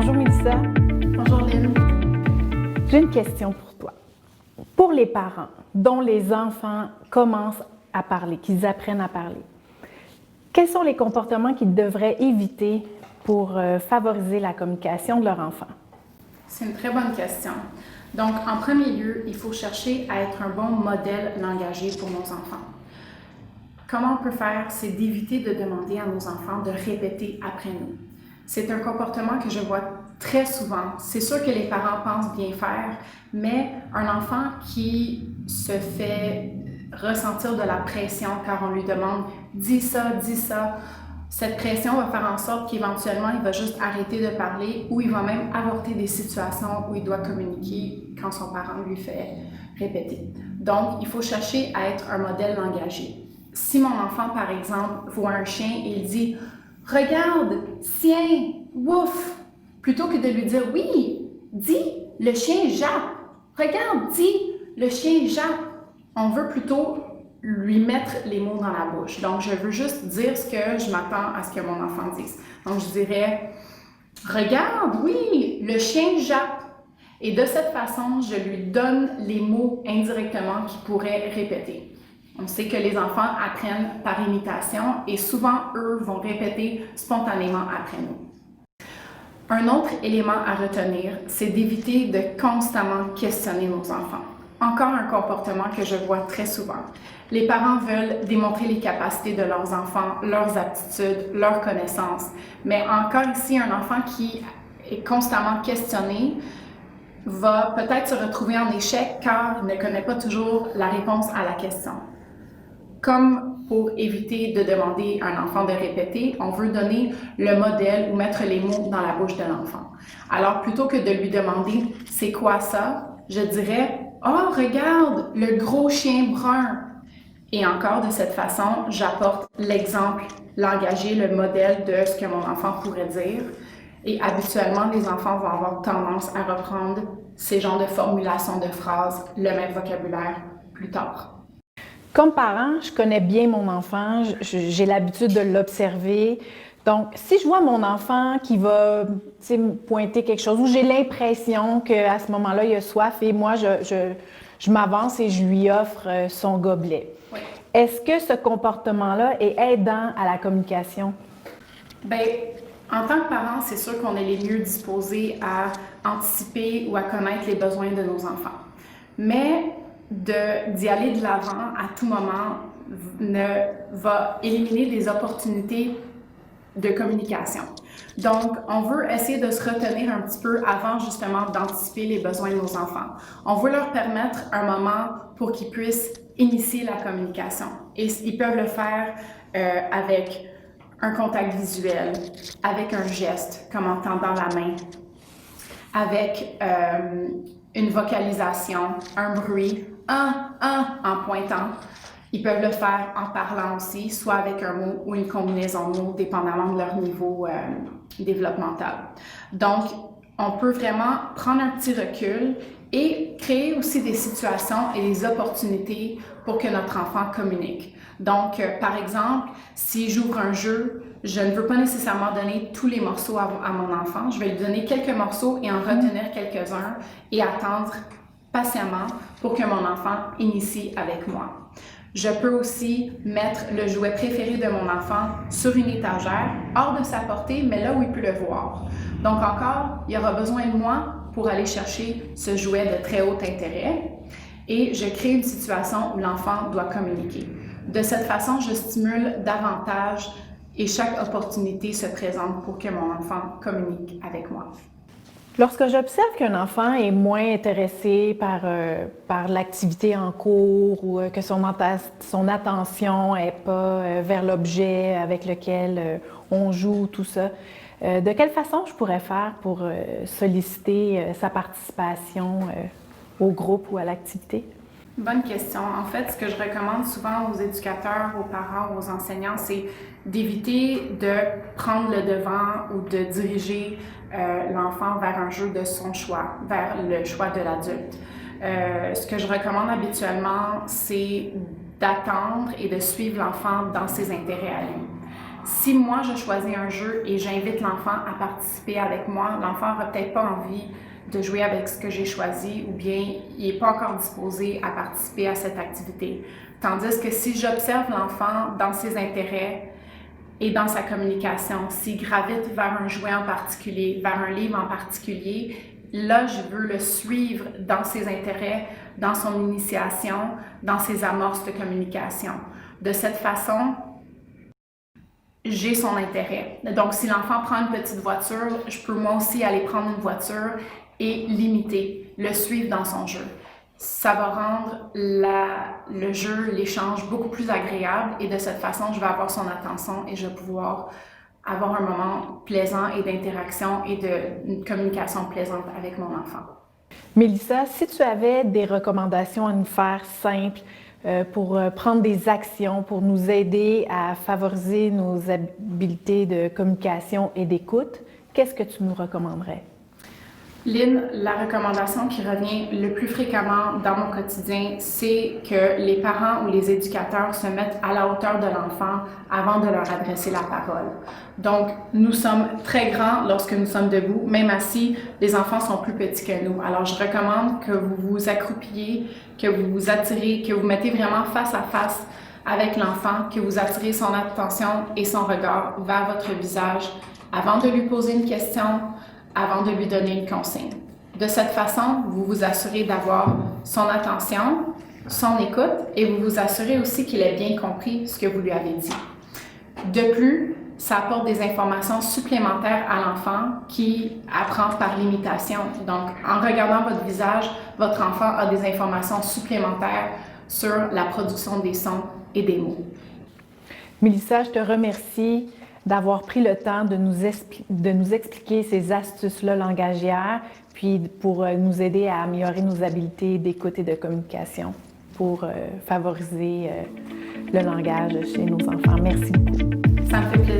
Bonjour Mélissa. Bonjour Lynn. J'ai une question pour toi. Pour les parents dont les enfants commencent à parler, qu'ils apprennent à parler, quels sont les comportements qu'ils devraient éviter pour favoriser la communication de leur enfant? C'est une très bonne question. Donc, en premier lieu, il faut chercher à être un bon modèle langagier pour nos enfants. Comment on peut faire, c'est d'éviter de demander à nos enfants de répéter après nous. C'est un comportement que je vois très souvent. C'est sûr que les parents pensent bien faire, mais un enfant qui se fait ressentir de la pression car on lui demande « dis ça », cette pression va faire en sorte qu'éventuellement, il va juste arrêter de parler ou il va même avorter des situations où il doit communiquer quand son parent lui fait répéter. Donc, il faut chercher à être un modèle langagier. Si mon enfant, par exemple, voit un chien et il dit « Regarde, tiens, wouf », plutôt que de lui dire « Oui, dis, le chien jappe. Regarde, dis, le chien jappe », on veut plutôt lui mettre les mots dans la bouche. Donc, je veux juste dire ce que je m'attends à ce que mon enfant dise. Donc, je dirais « Regarde, oui, le chien jappe ». Et de cette façon, je lui donne les mots indirectement qu'il pourrait répéter. On sait que les enfants apprennent par imitation et souvent, eux, vont répéter spontanément après nous. Un autre élément à retenir, c'est d'éviter de constamment questionner nos enfants. Encore un comportement que je vois très souvent. Les parents veulent démontrer les capacités de leurs enfants, leurs aptitudes, leurs connaissances. Mais encore ici, un enfant qui est constamment questionné va peut-être se retrouver en échec car il ne connaît pas toujours la réponse à la question. Comme pour éviter de demander à un enfant de répéter, on veut donner le modèle ou mettre les mots dans la bouche de l'enfant. Alors, plutôt que de lui demander « c'est quoi ça?», je dirais « oh, regarde, le gros chien brun ». Et encore de cette façon, j'apporte l'exemple langagier, le modèle de ce que mon enfant pourrait dire. Et habituellement, les enfants vont avoir tendance à reprendre ces genres de formulations de phrases, le même vocabulaire plus tard. Comme parent, je connais bien mon enfant, j'ai l'habitude de l'observer. Donc, si je vois mon enfant qui va me pointer quelque chose, ou j'ai l'impression qu'à ce moment-là, il a soif et moi, je m'avance et je lui offre son gobelet. Oui. Est-ce que ce comportement-là est aidant à la communication? Bien, en tant que parent, c'est sûr qu'on est les mieux disposés à anticiper ou à connaître les besoins de nos enfants. Mais d'y aller de l'avant à tout moment va éliminer des opportunités de communication. Donc, on veut essayer de se retenir un petit peu avant justement d'anticiper les besoins de nos enfants. On veut leur permettre un moment pour qu'ils puissent initier la communication. Et ils peuvent le faire avec un contact visuel, avec un geste, comme en tendant la main, avec une vocalisation, un bruit, en pointant. Ils peuvent le faire en parlant aussi, soit avec un mot ou une combinaison de mots, dépendamment de leur niveau développemental. Donc, on peut vraiment prendre un petit recul et créer aussi des situations et des opportunités pour que notre enfant communique. Donc, par exemple, si j'ouvre un jeu, je ne veux pas nécessairement donner tous les morceaux à mon enfant. Je vais lui donner quelques morceaux et en retenir quelques-uns et attendre patiemment pour que mon enfant initie avec moi. Je peux aussi mettre le jouet préféré de mon enfant sur une étagère, hors de sa portée, mais là où il peut le voir. Donc encore, il y aura besoin de moi pour aller chercher ce jouet de très haut intérêt et je crée une situation où l'enfant doit communiquer. De cette façon, je stimule davantage et chaque opportunité se présente pour que mon enfant communique avec moi. Lorsque j'observe qu'un enfant est moins intéressé par l'activité en cours ou que son attention n'est pas vers l'objet avec lequel on joue, tout ça, de quelle façon je pourrais faire pour solliciter sa participation au groupe ou à l'activité? Bonne question. En fait, ce que je recommande souvent aux éducateurs, aux parents, aux enseignants, c'est d'éviter de prendre le devant ou de diriger l'enfant vers un jeu de son choix, vers le choix de l'adulte. Ce que je recommande habituellement, c'est d'attendre et de suivre l'enfant dans ses intérêts à lui. Si moi, je choisis un jeu et j'invite l'enfant à participer avec moi, l'enfant n'aura peut-être pas envie de jouer avec ce que j'ai choisi ou bien il n'est pas encore disposé à participer à cette activité. Tandis que si j'observe l'enfant dans ses intérêts et dans sa communication, s'il gravite vers un jouet en particulier, vers un livre en particulier, là, je veux le suivre dans ses intérêts, dans son initiation, dans ses amorces de communication. De cette façon, j'ai son intérêt. Donc, si l'enfant prend une petite voiture, je peux moi aussi aller prendre une voiture et l'imiter, le suivre dans son jeu. Ça va rendre le jeu, l'échange beaucoup plus agréable et de cette façon, je vais avoir son attention et je vais pouvoir avoir un moment plaisant et d'interaction et une communication plaisante avec mon enfant. Mélissa, si tu avais des recommandations à nous faire simples pour prendre des actions, pour nous aider à favoriser nos habiletés de communication et d'écoute, qu'est-ce que tu nous recommanderais? Lynn, la recommandation qui revient le plus fréquemment dans mon quotidien, c'est que les parents ou les éducateurs se mettent à la hauteur de l'enfant avant de leur adresser la parole. Donc, nous sommes très grands lorsque nous sommes debout, même assis, les enfants sont plus petits que nous. Alors, je recommande que vous vous accroupiez, que vous vous attirez, que vous mettez vraiment face à face avec l'enfant, que vous attirez son attention et son regard vers votre visage avant de lui poser une question, avant de lui donner une consigne. De cette façon, vous vous assurez d'avoir son attention, son écoute et vous vous assurez aussi qu'il ait bien compris ce que vous lui avez dit. De plus, ça apporte des informations supplémentaires à l'enfant qui apprend par l'imitation. Donc, en regardant votre visage, votre enfant a des informations supplémentaires sur la production des sons et des mots. Mélissa, je te remercie d'avoir pris le temps de nous expliquer ces astuces-là langagières, puis pour nous aider à améliorer nos habiletés d'écoute et de communication pour favoriser le langage chez nos enfants. Merci beaucoup. Ça me fait plaisir.